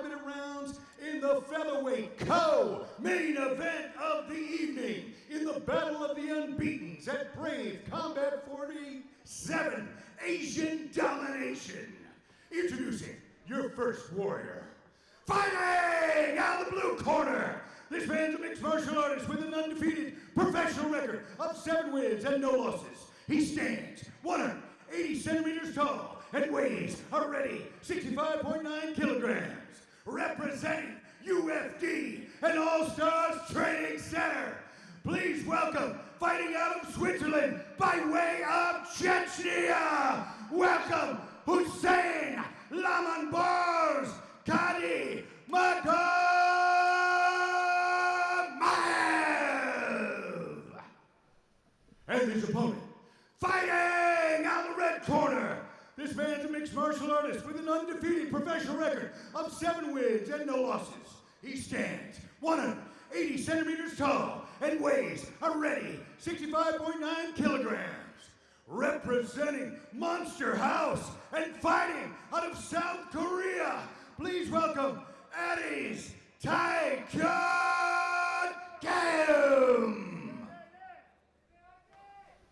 5-minute rounds in the featherweight co-main event of the evening in the Battle of the Unbeatens at Brave Combat 47 Asian Domination. Introducing your first warrior. Fighting out of the blue corner, this man's a mixed martial artist with an undefeated professional record of 7 wins and no losses. He stands 180 centimeters tall and weighs a ready 65.9 kilograms. Representing UFD and All-Stars Training Center, please welcome, fighting out of Switzerland by way of Chechnya, welcome Husein Kadimagomaev. And his opponent, fighting out of the red corner, this man's a mixed martial artist with an undefeated professional record of 7 wins and no losses. He stands 180 centimeters tall and weighs a ready 65.9 kilograms. Representing Monster House and fighting out of South Korea, please welcome Relive Tae Kyun Kim.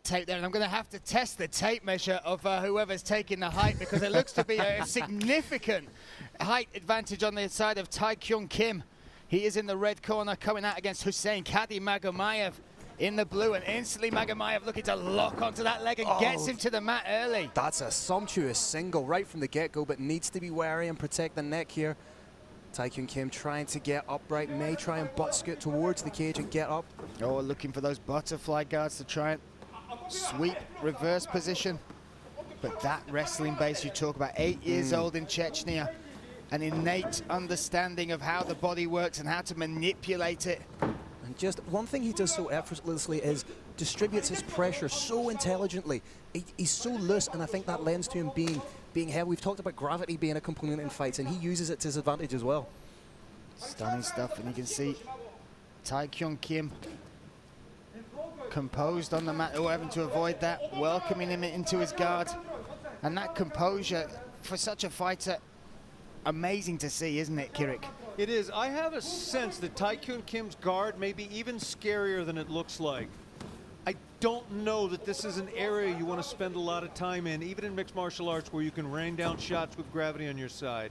Tape there, and I'm going to have to test the tape measure of whoever's taking the height, because it looks to be a significant height advantage on the side of Tae Kyun Kim. He is in the red corner coming out against Husein Kadimagomaev in the blue, and instantly Magomaev looking to lock onto that leg and gets him to the mat early. That's a sumptuous single right from the get-go, but needs to be wary and protect the neck here. Tae Kyun Kim trying to get upright, may try and butt scoot towards the cage and get up. Oh, looking for those butterfly guards to try and sweep reverse position. But that wrestling base you talk about, 8 years old in Chechnya, an innate understanding of how the body works and how to manipulate it. And just one thing he does so effortlessly is distributes his pressure so intelligently. He's so loose, and I think that lends to him being heavy. We've talked about gravity being a component in fights, and he uses it to his advantage as well. Stunning stuff, and you can see Tae Kyun Kim composed on the mat, having to avoid that, welcoming him into his guard. And that composure, for such a fighter, amazing to see, isn't it, Kirik? It is. I have a sense that Tae Kyun Kim's guard may be even scarier than it looks like. I don't know that this is an area you want to spend a lot of time in, even in mixed martial arts where you can rain down shots with gravity on your side.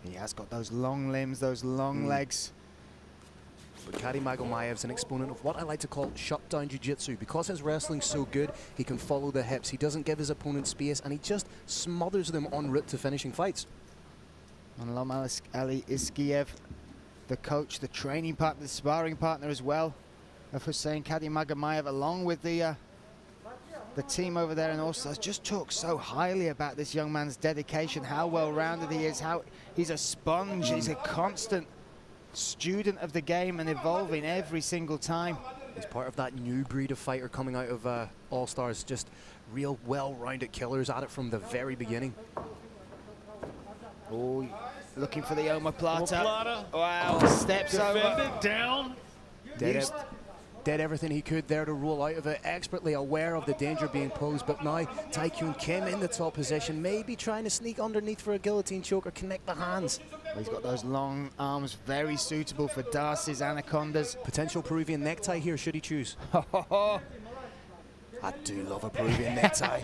He has got those long limbs, those long legs. But Kadimagomaev's an exponent of what I like to call shutdown jiu-jitsu. Because his wrestling's so good, he can follow the hips. He doesn't give his opponent space, and he just smothers them en route to finishing fights. And Ali Iskiev, the coach, the training partner, the sparring partner as well of Husein Kadimagomaev, along with the team over there, and also just talks so highly about this young man's dedication, how well-rounded he is, how he's a sponge, he's a constant student of the game and evolving every single time. He's part of that new breed of fighter coming out of All-Stars, just real well-rounded killers at it from the very beginning. Oh, looking for the omoplata. Omoplata. Wow, steps over. Down. Did everything he could there to roll out of it, expertly aware of the danger being posed, but now Tae Kyun Kim in the top position, maybe trying to sneak underneath for a guillotine choke or connect the hands. He's got those long arms, very suitable for Darcy's anacondas. Potential Peruvian necktie here, should he choose. I do love a Peruvian necktie.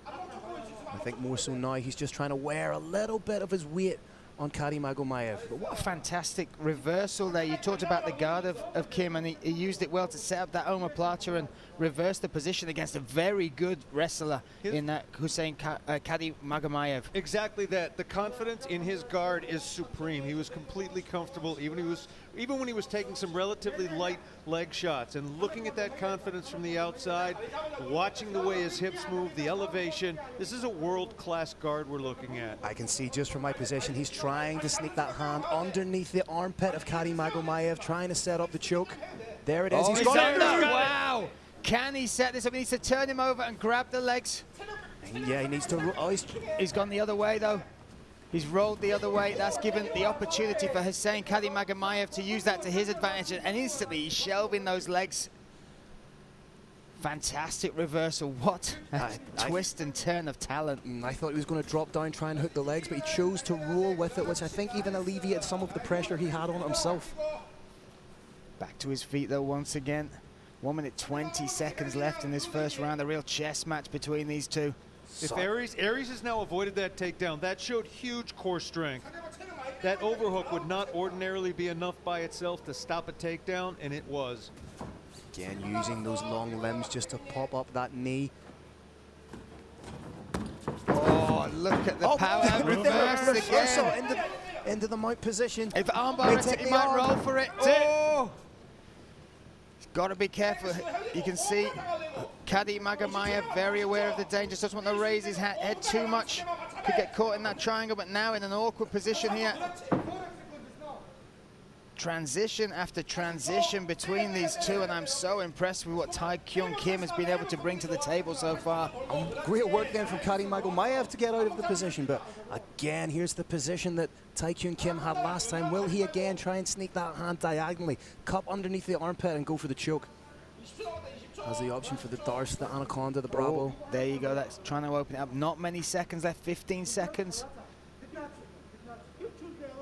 I think more so now he's just trying to wear a little bit of his weight on Kadimagomaev. But what a fantastic reversal there. You talked about the guard of Kim, and he used it well to set up that omoplata and reverse the position against a very good wrestler in that Husein Kadimagomaev. Exactly that. The confidence in his guard is supreme. He was completely comfortable, even when he was taking some relatively light leg shots, and looking at that confidence from the outside, watching the way his hips move, the elevation. This is a world-class guard we're looking at. I can see just from my position, he's trying to sneak that hand underneath the armpit of Kadimagomaev, trying to set up the choke. There it is. Oh, he's got it. Wow! Can he set this up? He needs to turn him over and grab the legs. Yeah, he needs to. Oh, he's gone the other way, though. He's rolled the other way. That's given the opportunity for Husein Kadimagomaev to use that to his advantage, and instantly he's shelving those legs. Fantastic reversal. What a twist and turn of talent. I thought he was going to drop down, try and hook the legs, but he chose to roll with it, which I think even alleviated some of the pressure he had on it himself. Back to his feet though once again. 1 minute 20 seconds left in this first round. A real chess match between these two. If Aries has now avoided that takedown, that showed huge core strength. That overhook would not ordinarily be enough by itself to stop a takedown, and it was. Again, using those long limbs just to pop up that knee. Oh, look at the power and reverse again. Into the mount position. If armbar hits it, he might roll for it. Oh! He's got to be careful. You can see Kadimagomaev very aware of the danger. Doesn't want to raise his head too much. Could get caught in that triangle, but now in an awkward position here. Transition after transition between these two, and I'm so impressed with what Tae Kyun Kim has been able to bring to the table so far. Great work then from Kadimagomaev to get out of the position, but again, here's the position that Tae Kyun Kim had last time. Will he again try and sneak that hand diagonally, cup underneath the armpit and go for the choke? Has the option for the Darce, the Anaconda, the Bravo. Oh, there you go, that's trying to open it up. Not many seconds left, 15 seconds.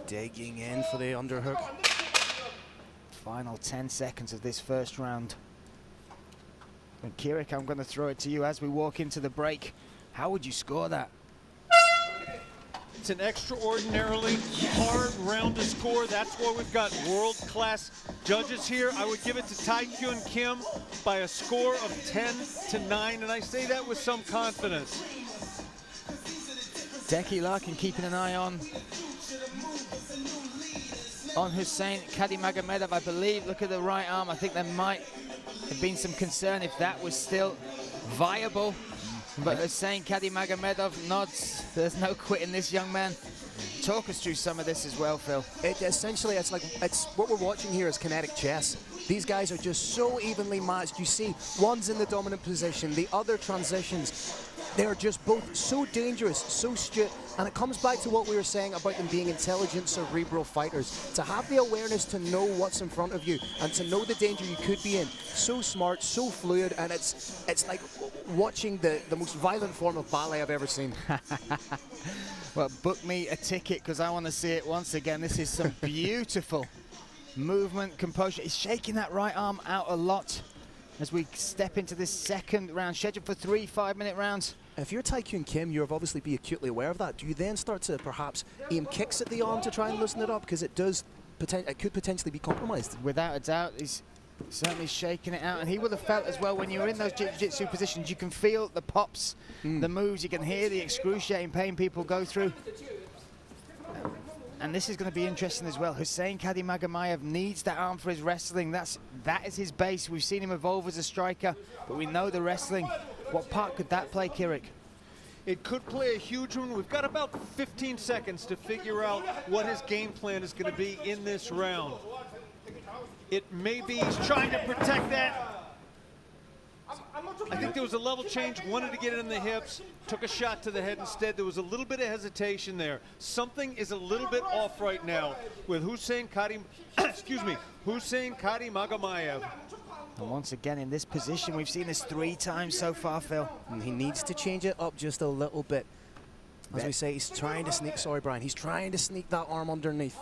Digging in for the underhook. Final 10 seconds of this first round. And Kirik, I'm going to throw it to you as we walk into the break. How would you score that? It's an extraordinarily hard round to score. That's why we've got world-class judges here. I would give it to Tae Kyun Kim by a score of 10-9, and I say that with some confidence. Decky Larkin keeping an eye on Husein Kadimagomaev, I believe. Look at the right arm. I think there might have been some concern if that was still viable. But Husein Kadimagomaev nods. There's no quitting this young man. Talk us through some of this as well, Phil. Essentially, it's what we're watching here is kinetic chess. These guys are just so evenly matched. You see, one's in the dominant position, the other transitions. They're just both so dangerous, so astute, and it comes back to what we were saying about them being intelligent, cerebral fighters. To have the awareness to know what's in front of you and to know the danger you could be in. So smart, so fluid, and it's like watching the most violent form of ballet I've ever seen. Well, book me a ticket because I want to see it once again. This is some beautiful movement, composure. He's shaking that right arm out a lot as we step into this second round, scheduled for 3 5-minute rounds. If you're Tae Kyun Kim, you'll obviously be acutely aware of that. Do you then start to perhaps aim kicks at the arm to try and loosen it up? Because it could potentially be compromised. Without a doubt, he's certainly shaking it out, and he would have felt as well when you're in those jiu-jitsu positions. You can feel the pops, the moves. You can hear the excruciating pain people go through. And this is going to be interesting as well. Husein Kadimagomaev needs that arm for his wrestling. That is his base. We've seen him evolve as a striker, but we know the wrestling. What part could that play, Kirik? It could play a huge one. We've got about 15 seconds to figure out what his game plan is going to be in this round. It may be he's trying to protect that. I think there was a level change, wanted to get it in the hips, took a shot to the head instead. There was a little bit of hesitation there. Something is a little bit off right now with Husein Kadimagomaev. And once again in this position, we've seen this 3 times so far, Phil. And he needs to change it up just a little bit. As we say, he's trying to sneak, sorry Brian, he's trying to sneak that arm underneath.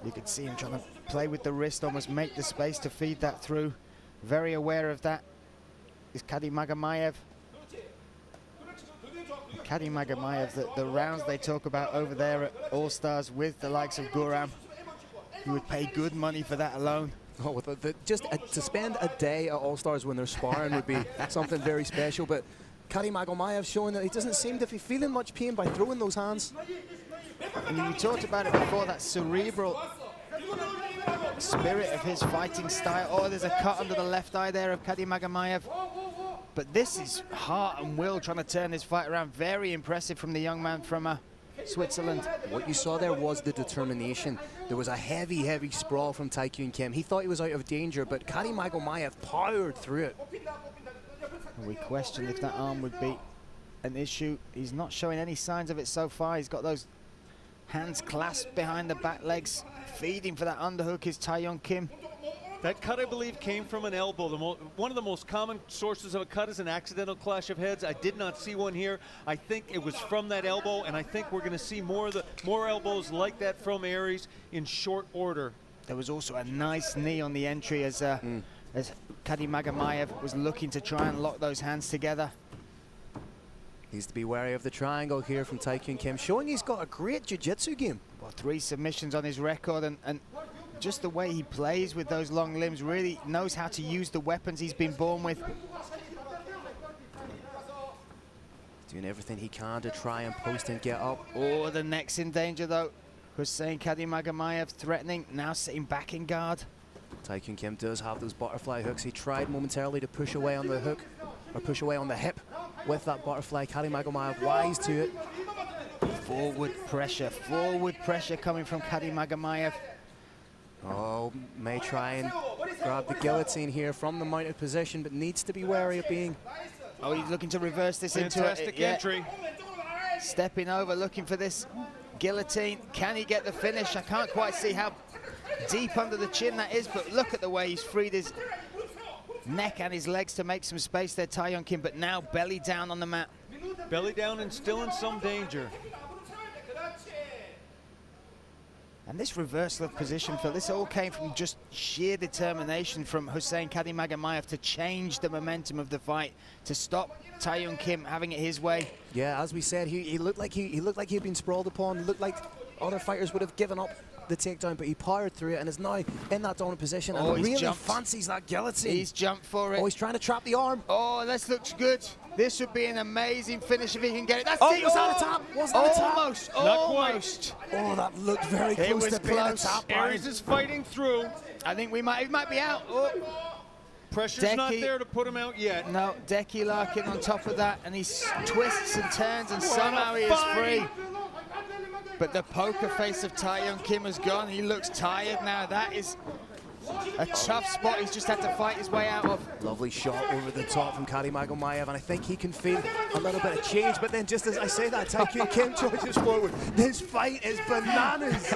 You can see him trying to play with the wrist, almost make the space to feed that through. Very aware of that is Kadimagomaev. Kadimagomaev, the rounds they talk about over there at All-Stars with the likes of Guram, you would pay good money for that alone. Oh, just to spend a day at All-Stars when they're sparring would be something very special, but Kadimagomaev showing that he doesn't seem to be feeling much pain by throwing those hands. And we talked about it before, that cerebral spirit of his fighting style. Oh, there's a cut under the left eye there of Kadimagomaev. But this is heart and will trying to turn this fight around. Very impressive from the young man from Switzerland. What you saw there was the determination. There was a heavy, heavy sprawl from Tae Kyun Kim. He thought he was out of danger, but Kadimagomaev powered through it. And we questioned if that arm would be an issue. He's not showing any signs of it so far. He's got those hands clasped behind the back legs. Feeding for that underhook is Tae Kyun Kim. That cut, I believe, came from an elbow. One of the most common sources of a cut is an accidental clash of heads. I did not see one here. I think it was from that elbow, and I think we're going to see more elbows like that from Aries in short order. There was also a nice knee on the entry as Kadimagomaev was looking to try and lock those hands together. Needs to be wary of the triangle here from Tae Kyun Kim, showing he's got a great jiu-jitsu game. Well, 3 submissions on his record, and just the way he plays with those long limbs, really knows how to use the weapons he's been born with. Doing everything he can to try and post and get up. Oh, the neck's in danger though. Husein Kadimagomaev threatening, now sitting back in guard. Tae Kyun Kim does have those butterfly hooks. He tried momentarily to push away on the hook, or push away on the hip with that butterfly. Kadimagomaev wise to it. Forward pressure coming from Kadimagomaev. Oh, may try and grab the guillotine here from the mounted position, but needs to be wary of being... Oh, he's looking to reverse this into a... Fantastic entry. Stepping over, looking for this guillotine. Can he get the finish? I can't quite see how deep under the chin that is, but look at the way he's freed his neck and his legs to make some space there, Tae Kyun Kim, but now belly down on the mat. Belly down and still in some danger. And this reversal of position, Phil, this all came from just sheer determination from Husein Kadimagomaev to change the momentum of the fight, to stop Tae Kyun Kim having it his way. Yeah, as we said, he looked like he'd been sprawled upon, looked like other fighters would have given up the takedown, but he powered through it and is now in that dominant position and really fancies that guillotine. He's jumped for it. Oh, he's trying to trap the arm. Oh, this looks good. This would be an amazing finish if he can get it. That's was that a tap? Was that a tap? Almost. Not Almost. Oh, that looked very close to being a tap. Aries is fighting through. I think he might be out. Oh. Pressure's not there to put him out yet. No, Decky Larkin on top of that, and he twists and turns, and somehow he is free. But the poker face of Tae Kyun Kim has gone. He looks tired now. That is a tough spot he's just had to fight his way out of. Lovely shot over the top from Kadimagomaev, and I think he can feel a little bit of change. But then just as I say that, Tae Kyun Kim charges forward. This fight is bananas.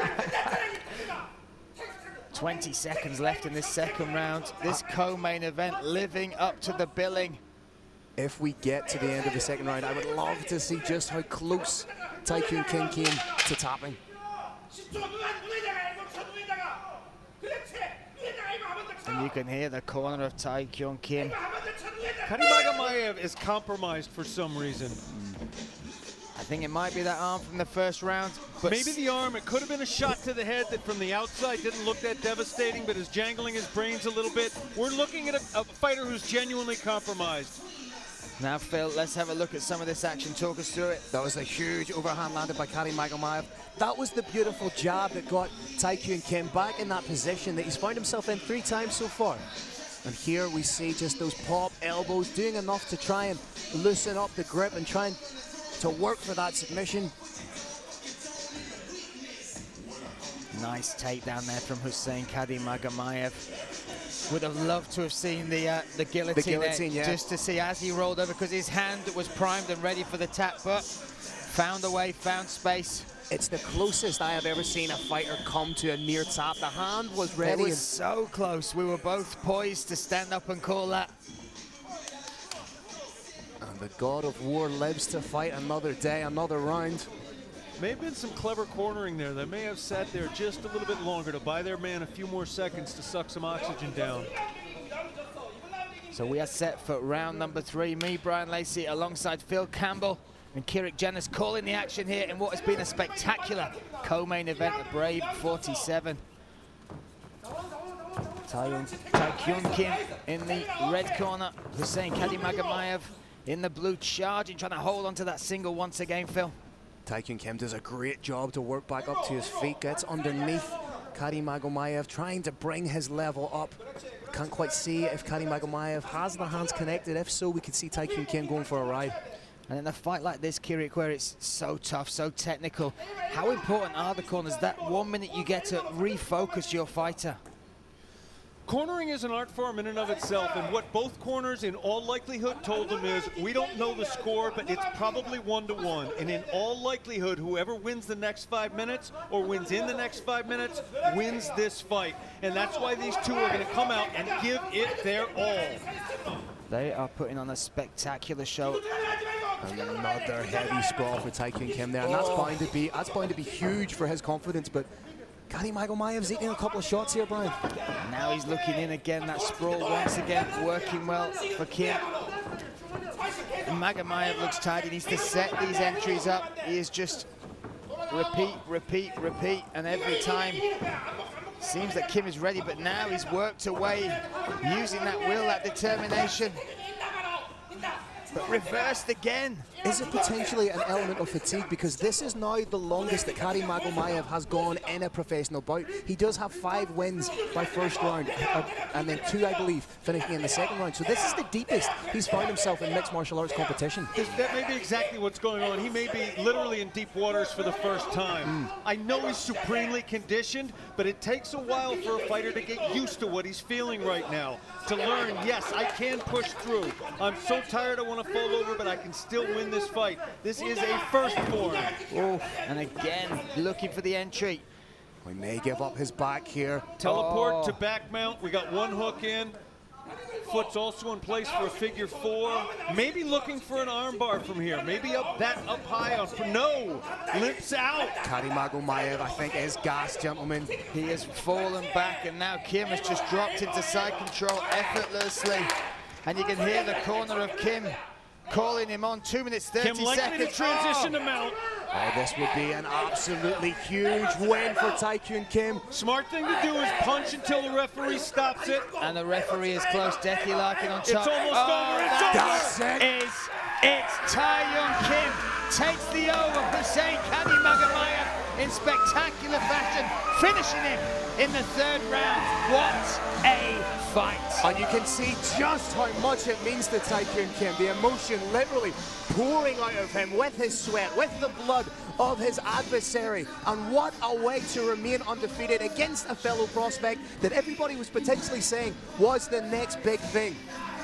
20 seconds left in this second round. This co-main event living up to the billing. If we get to the end of the second round, I would love to see just how close Tae Kyun Kim came to tapping. And you can hear the corner of Tae Kyun Kim. Kadimagomaev is compromised for some reason. I think it might be that arm from the first round. But maybe the arm. It could have been a shot to the head that from the outside didn't look that devastating, but is jangling his brains a little bit. We're looking at a fighter who's genuinely compromised. Now, Phil, let's have a look at some of this action. Talk us through it. That was a huge overhand landed by Kadimagomaev. That was the beautiful jab that got Tae Kyun Kim back in that position that he's found himself in 3 times so far. And here we see just those pop elbows doing enough to try and loosen up the grip and trying to work for that submission. Nice takedown there from Husein Kadimagomaev. Would have loved to have seen the guillotine, yeah. Just to see as he rolled over, because his hand was primed and ready for the tap, but found a way, found space. It's the closest I have ever seen a fighter come to a near tap. The hand was ready. It was so close. We were both poised to stand up and call that. And the God of War lives to fight another day, another round. May have been some clever cornering there. They may have sat there just a little bit longer to buy their man a few more seconds to suck some oxygen down. So we are set for round number 3. Me, Brian Lacey, alongside Phil Campbell and Kirik Janis calling the action here in what has been a spectacular co-main event at Brave 47. Tae Kyun Kim in the red corner, Husein Kadimagomaev in the blue, charging, trying to hold on to that single once again, Phil. Tae Kyun Kim does a great job to work back up to his feet, gets underneath Kadimagomaev, trying to bring his level up. Can't quite see if Kadimagomaev has the hands connected. If so, we could see Tae Kyun Kim going for a ride. And in a fight like this, Kirik, where it's so tough, so technical, how important are the corners? That 1 minute you get to refocus your fighter. Cornering is an art form in and of itself, and what both corners in all likelihood told them is, we don't know the score, but it's probably 1-1. And in all likelihood, whoever wins the next 5 minutes or wins in the next 5 minutes wins this fight. And that's why these two are going to come out and give it their all. They are putting on a spectacular show. Another heavy sprawl for Tae Kyun Kim there, and that's bound to be huge for his confidence. But Kadimagomaev's eating a couple of shots here, Brian. Now he's looking in again. That sprawl once again working well for Kim. And Magomaev looks tired. He needs to set these entries up. He is just repeat, repeat, repeat, and every time seems that Kim is ready, but now he's worked away using that will, that determination. But reversed again. Is it potentially an element of fatigue? Because this is now the longest that Kadimagomaev has gone in a professional bout. He does have 5 wins by first round, and then 2, I believe, finishing in the second round. So this is the deepest he's found himself in mixed martial arts competition. That may be exactly what's going on. He may be literally in deep waters for the first time. I know he's supremely conditioned, but it takes a while for a fighter to get used to what he's feeling right now. To learn, yes, I can push through. I'm so tired I want to fall over, but I can still win this fight. This is a first for him. Oh, and again, looking for the entry. We may give up his back here. Teleport to back mount. We got one hook in. Foot's also in place for a figure 4. Maybe looking for an armbar from here. Maybe up high. No, limps out. Kadimagomaev, I think, is gassed, gentlemen. He has fallen back, and now Kim has just dropped into side control effortlessly. And you can hear the corner of Kim calling him on. 2 minutes, 30 Kim likely seconds. to transition to mount. Oh, this would be an absolutely huge win for Tae Kyun Kim. Smart thing to do is punch until the referee stops it. And the referee is close. Decky Larkin on top. It's almost over. It's over. That's it. It's Tae Kyun Kim takes the over Husein Kadimagomaev in spectacular fashion, finishing him in the 3rd round. What a fight. And you can see just how much it means to Tae Kyun Kim. The emotion literally pouring out of him with his sweat, with the blood of his adversary. And what a way to remain undefeated against a fellow prospect that everybody was potentially saying was the next big thing.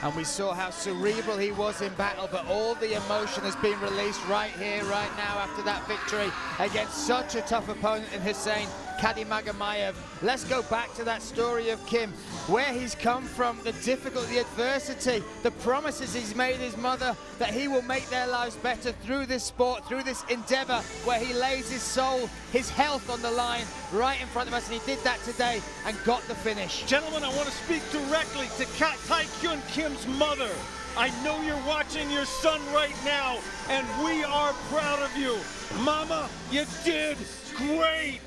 And we saw how cerebral he was in battle, but all the emotion has been released right here, right now, after that victory against such a tough opponent in Husein Kadimagomaev. Let's go back to that story of Kim, where he's come from, the difficulty, adversity, the promises he's made his mother that he will make their lives better through this sport, through this endeavor, where he lays his soul, his health on the line right in front of us, and he did that today and got the finish. Gentlemen, I want to speak directly to Tae Kyun Kim's mother. I know you're watching your son right now, and we are proud of you. Mama, you did great.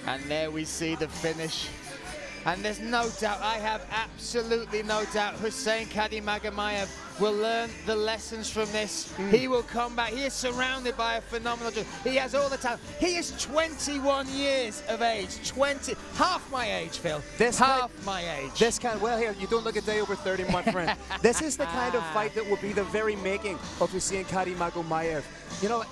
And there we see the finish. And there's no doubt, I have absolutely no doubt, Husein Kadimagomaev will learn the lessons from this. He will come back. He is surrounded by a phenomenal, he has all the talent. He is 21 years of age, half my age, Phil. Half my age. Well, here, you don't look a day over 30, my friend. This is the kind of fight that will be the very making of Husein Kadimagomaev. You know,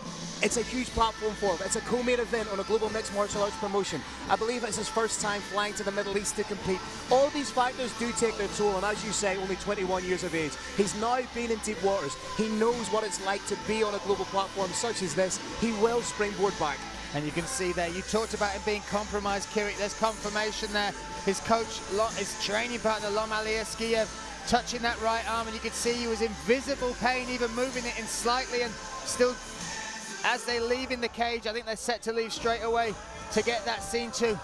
it's a huge platform for him. It's a co-main event on a global mixed martial arts promotion. I believe it's his first time flying to the Middle East to compete. All these factors do take their toll, and as you say, only 21 years of age. He's now been in deep waters. He knows what it's like to be on a global platform such as this. He will springboard back. And you can see there, you talked about him being compromised, Kirik. There's confirmation there. His coach, his training partner, Lom Aliaskiev, touching that right arm, and you could see he was in visible pain, even moving it in slightly, and still, as they leave in the cage, I think they're set to leave straight away to get that scene to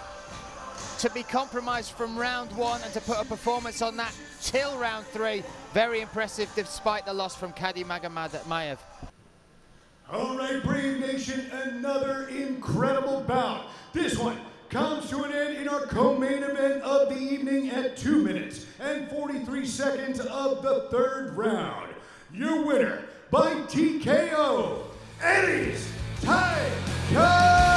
be compromised from round 1 and to put a performance on that till round 3. Very impressive despite the loss from Kadimagomaev. All right, Brave Nation, another incredible bout. This one comes to an end in our co-main event of the evening at 2 minutes and 43 seconds of the 3rd round. Your winner by TKO, Tae Kyun